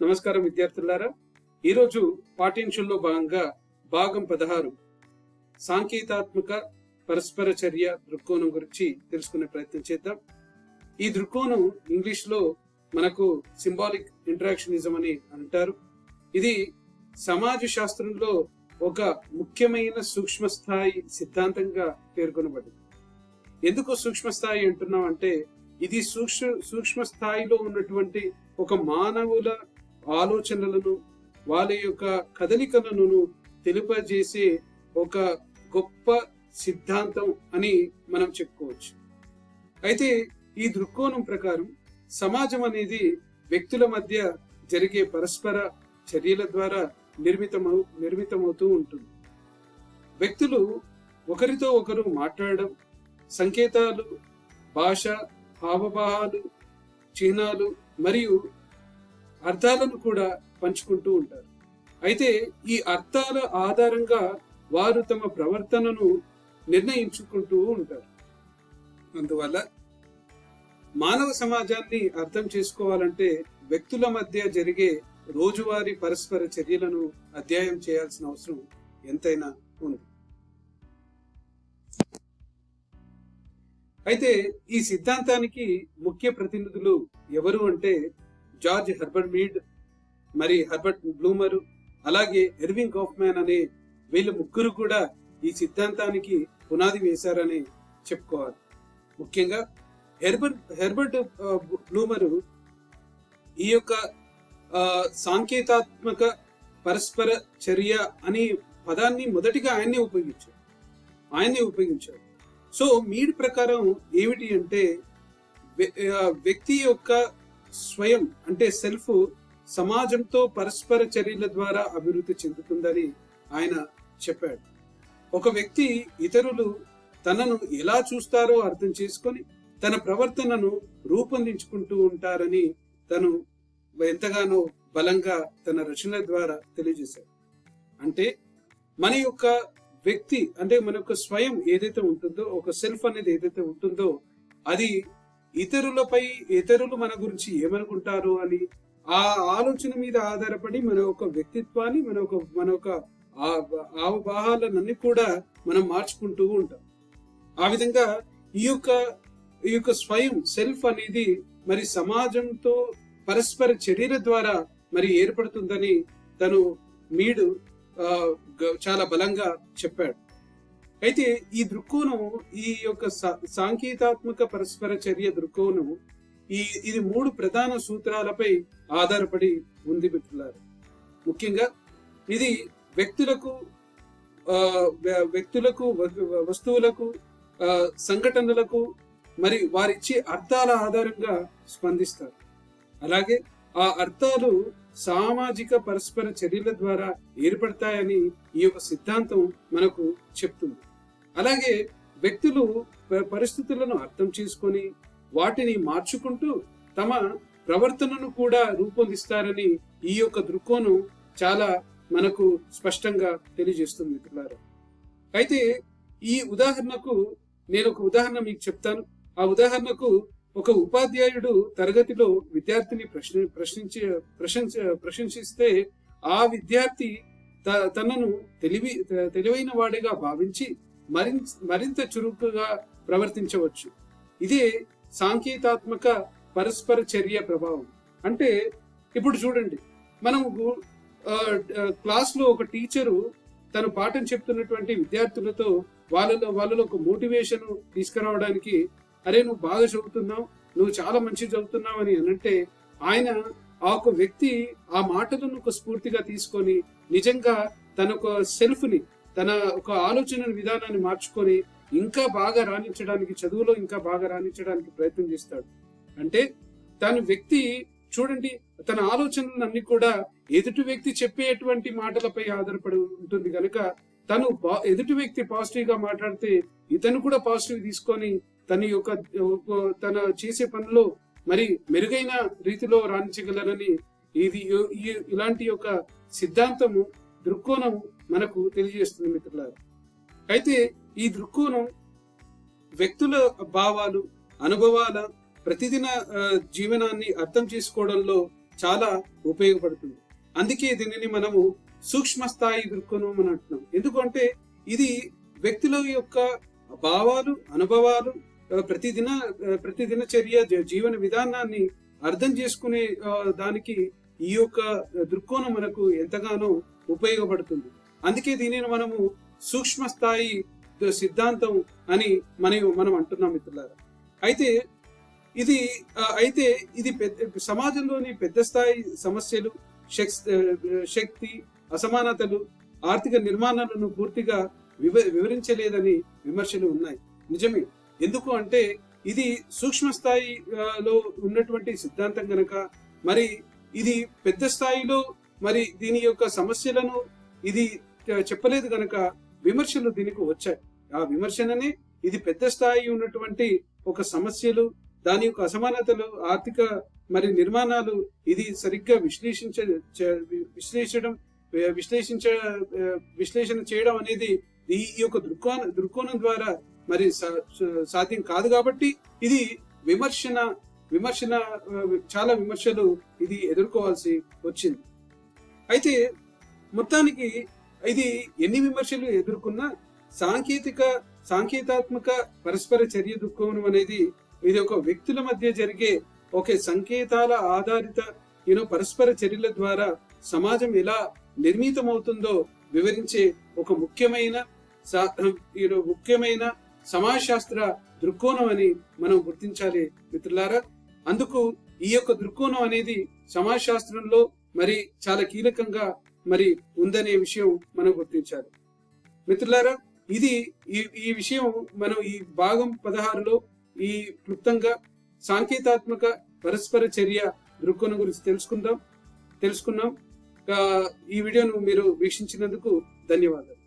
నమస్కారం విద్యార్థులారా. ఈరోజు పాఠ్యాంశంలో భాగంగా భాగం 16 సాంకేతాత్మక పరస్పర చర్య దృక్కోణం గురించి తెలుసుకునే ప్రయత్నం చేద్దాం. ఈ దృక్కోణం ఇంగ్లీష్ లో మనకు సింబాలిక్ ఇంటరాక్షనిజం అని అంటారు. ఇది సమాజ శాస్త్రంలో ఒక ముఖ్యమైన సూక్ష్మ స్థాయి సిద్ధాంతంగా పేర్కొనబడింది. ఎందుకు సూక్ష్మ స్థాయి అంటున్నాం అంటే ఇది సూక్ష్మ స్థాయిలో ఉన్నటువంటి ఒక మానవుల ఆలోచనలను వాళ్ళ యొక్క కదలికలను తెలియజేసే ఒక గొప్ప సిద్ధాంతం అని మనం చెప్పుకోవచ్చు. అయితే ఈ దృక్కోణం ప్రకారం సమాజం అనేది వ్యక్తుల మధ్య జరిగే పరస్పర చర్యల ద్వారా నిర్మితమవుతూ ఉంటుంది. వ్యక్తులు ఒకరితో ఒకరు మాట్లాడడం, సంకేతాలు, భాష, హావభావాలు, చిహ్నాలు మరియు అర్థాలను కూడా పంచుకుంటూ ఉంటారు. అయితే ఈ అర్థాల ఆధారంగా వారు తమ ప్రవర్తనను నిర్ణయించుకుంటూ ఉంటారు. అందువల్ల మానవ సమాజాన్ని అర్థం చేసుకోవాలంటే వ్యక్తుల మధ్య జరిగే రోజువారీ పరస్పర చర్యలను అధ్యయనం చేయాల్సిన అవసరం ఎంతైనా ఉంది. అయితే ఈ సిద్ధాంతానికి ముఖ్య ప్రతినిధులు ఎవరు అంటే జార్జ్ హెర్బర్ట్ మీడ్, మరి హెర్బర్ట్ బ్లూమర్, అలాగే ఎర్వింగ్ కాఫ్మాన్ అనే వీళ్ళ ముగ్గురు కూడా ఈ సిద్ధాంతానికి పునాది వేశారని చెప్పుకోవాలి. ముఖ్యంగా హెర్బర్ట్ బ్లూమర్ ఈ యొక్క సాంకేతాత్మక పరస్పర చర్య అనే పదాన్ని మొదటిగా ఆయన్నే ఉపయోగించారు. సో మీడ్ ప్రకారం ఏమిటి అంటే వ్యక్తి యొక్క స్వయం అంటే సెల్ఫ్ సమాజంతో పరస్పర చర్యల ద్వారా అభివృద్ధి చెందుతుందని ఆయన చెప్పాడు. ఒక వ్యక్తి ఇతరులు తనను ఎలా చూస్తారో అర్థం చేసుకొని తన ప్రవర్తనను రూపొందించుకుంటూ ఉంటారని తను ఎంతగానో బలంగా తన రచనల ద్వారా తెలియజేశాడు. అంటే మన యొక్క వ్యక్తి అంటే మన యొక్క స్వయం ఏదైతే ఉంటుందో, ఒక సెల్ఫ్ అనేది ఏదైతే ఉంటుందో, అది ఇతరులు మన గురించి ఏమనుకుంటారు అని ఆ ఆలోచన మీద ఆధారపడి మన యొక్క వ్యక్తిత్వాన్ని మన యొక్క ఆవభావాలన్నీ కూడా మనం మార్చుకుంటూ ఉంటాం. ఆ విధంగా ఈ యొక్క స్వయం సెల్ఫ్ అనేది మరి సమాజంతో పరస్పర చర్యల ద్వారా మరి ఏర్పడుతుందని తను మీడు చాలా బలంగా చెప్పాడు. అయితే ఈ దృక్కోణం, ఈ యొక్క సాంకేతాత్మక పరస్పర చర్య దృక్కోణం ఇది 3 ప్రధాన సూత్రాలపై ఆధారపడి ఉంది మిత్రులారా. ముఖ్యంగా ఇది వ్యక్తులకు, వస్తువులకు, సంఘటనలకు మరి వారిచ్చే అర్థాల ఆధారంగా స్పందిస్తారు. అలాగే ఆ అర్థాలు సామాజిక పరస్పర చర్యల ద్వారా ఏర్పడతాయని ఈ యొక్క సిద్ధాంతం మనకు చెప్తుంది. అలాగే వ్యక్తులు పరిస్థితులను అర్థం చేసుకొని వాటిని మార్చుకుంటూ తమ ప్రవర్తనను కూడా రూపొందిస్తారని ఈ యొక్క దృక్కోణం చాలా మనకు స్పష్టంగా తెలియజేస్తుంది మిత్రులారా. అయితే ఈ ఉదాహరణకు నేను ఒక ఉదాహరణ మీకు చెప్తాను. ఆ ఉదాహరణకు ఒక ఉపాధ్యాయుడు తరగతిలో విద్యార్థిని ప్రశంసిస్తే ఆ విద్యార్థి తనను తెలివైన వాడిగా భావించి మరింత చురుకుగా ప్రవర్తించవచ్చు. ఇదే సాంకేతాత్మక పరస్పర చర్య ప్రభావం. అంటే ఇప్పుడు చూడండి, మనము క్లాస్ లో ఒక టీచరు తను పాఠం చెప్తున్నటువంటి విద్యార్థులతో వాళ్ళలో ఒక మోటివేషన్ తీసుకురావడానికి, అరే నువ్వు బాగా చదువుతున్నావు, నువ్వు చాలా మంచిగా చదువుతున్నావు అని అంటే ఆయన ఆ ఒక వ్యక్తి ఆ మాటలను ఒక స్ఫూర్తిగా తీసుకొని నిజంగా తన ఒక సెల్ఫ్ ని, తన ఒక ఆలోచన విధానాన్ని మార్చుకొని ఇంకా బాగా రాణించడానికి, చదువులో ఇంకా బాగా రాణించడానికి ప్రయత్నం చేస్తాడు. అంటే తన వ్యక్తి చూడండి, తన ఆలోచనలన్నీ కూడా ఎదుటి వ్యక్తి చెప్పేటువంటి మాటలపై ఆధారపడి ఉంటుంది కనుక తను ఎదుటి వ్యక్తి పాజిటివ్ గా మాట్లాడితే ఇతను కూడా పాజిటివ్ తీసుకొని తన చేసే పనిలో మరి మెరుగైన రీతిలో రాణించగలరని ఇలాంటి యొక్క సిద్ధాంతము, దృక్కోణం మనకు తెలియజేస్తుంది మిత్రులారా. అయితే ఈ దృక్కోణం వ్యక్తుల భావాలు, అనుభవాల, ప్రతిదిన జీవనాన్ని అర్థం చేసుకోవడంలో చాలా ఉపయోగపడుతుంది. అందుకే దీనిని మనము సూక్ష్మ స్థాయి దృక్కోణం అని అంటున్నాం. ఎందుకంటే ఇది వ్యక్తుల యొక్క భావాలు, అనుభవాలు, ప్రతిదిన చర్య, జీవన విధానాన్ని అర్థం చేసుకునే దానికి ఈ యొక్క దృక్కోణం మనకు ఎంతగానో ఉపయోగపడుతుంది. అందుకే దీనిని మనము సూక్ష్మ స్థాయి సిద్ధాంతం అని మనం అంటున్నాం మిత్రులారా. అయితే ఇది సమాజంలోని పెద్ద స్థాయి సమస్యలు, శక్తి, అసమానతలు, ఆర్థిక నిర్మాణాలను పూర్తిగా వివరించలేదని విమర్శలు ఉన్నాయి. నిజమే. ఎందుకు అంటే ఇది సూక్ష్మ స్థాయిలో ఉన్నటువంటి సిద్ధాంతం గనక, మరి ఇది పెద్ద స్థాయిలో మరి దీని యొక్క సమస్యలను ఇది చెప్పలేదు గనక విమర్శలు దీనికి వచ్చాయి. ఆ విమర్శననే ఇది పెద్ద స్థాయి ఉన్నటువంటి ఒక సమస్యలు, దాని యొక్క అసమానతలు, ఆర్థిక మరి నిర్మాణాలు ఇది సరిగ్గా విశ్లేషణ చేయడం అనేది ఈ యొక్క దృక్కోణం ద్వారా మరి సాధ్యం కాదు. కాబట్టి ఇది చాలా విమర్శలు ఇది ఎదుర్కోవాల్సి వచ్చింది. అయితే మొత్తానికి ఇది ఎన్ని విమర్శలు ఎదుర్కొన్నా సాంకేతాత్మక పరస్పర చర్య దృక్కోణం అనేది ఇది ఒక వ్యక్తుల మధ్య జరిగే ఒక సంకేతాల ఆధారిత పరస్పర చర్యల ద్వారా సమాజం ఎలా నిర్మితమవుతుందో వివరించే ఒక ముఖ్యమైన సమాజశాస్త్ర దృక్కోణం అని మనం గుర్తించాలి మిత్రులారా. అందుకు ఈ యొక్క దృక్కోణం అనేది సమాజశాస్త్రంలో మరి చాలా కీలకంగా మరి ఉందనే విషయం మనం గుర్తించాలి మిత్రులారా. ఈ విషయం మనం ఈ భాగం 16లో ఈ క్లుప్తంగా సాంకేతాత్మక పరస్పర చర్య దృక్కోణం గురించి తెలుసుకున్నాం. ఈ వీడియోను మీరు వీక్షించినందుకు ధన్యవాదాలు.